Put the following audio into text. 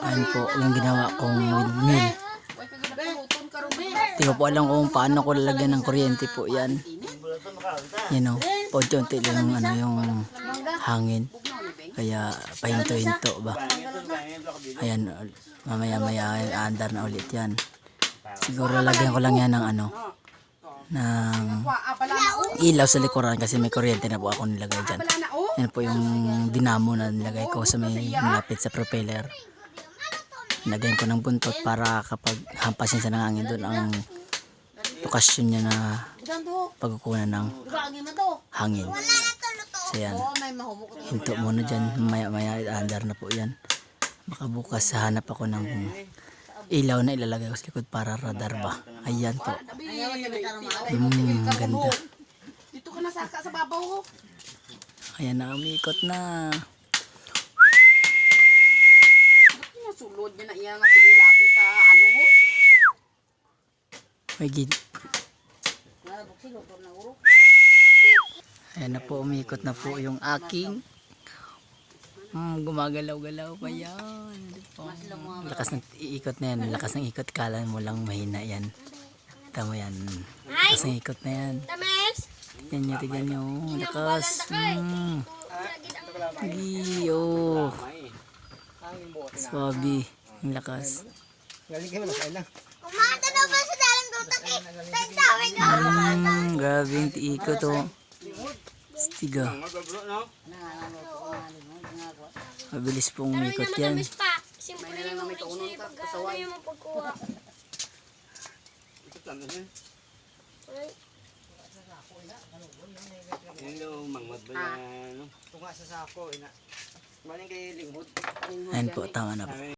Ayan po yung ginawa kong windmill. Hindi ko po alam kung paano ko lalagyan ng kuryente po yan. Yan o, paunti-unti lang yung hangin. Kaya pahinto-hinto ba. Ayan, mamaya-maya aandar na ulit yan. Siguro lalagyan ko lang yan ng ng ilaw sa likuran kasi may kuryente na po ako nilagay dyan. Yan po yung dinamo na nilagay ko sa may malapit sa propeller. Nilagyan ko ng buntot para kapag hampasin sa hangin doon ang lokasyon niya na pagkukunan ng hangin. So yan, hinto muna dyan, maya andar na po yan. Baka bukas hanap ako ng ilaw na ilalagay ko sa likod para radar ba. Ayan po. Ganda. Dito ka nasaka sa babaw ko. Ayan na, umikot na. Sulod niya na iya nga ilabi sa ano ho. May gid. Ayan na po, umikot na po yung aking gumagalaw-galaw pa yan. Lakas ng iikot na yan. Lakas ng ikot, kala mo lang mahina yan. Tama yan. Lakas ng ikot na yan. Yan nyo, tignan nyo. Lakas. Giyo. Swabe. Ang lakas. Grabe yung tiikot o. Stiga. Mabilis pong umikot yan. Ayan po, tama na po.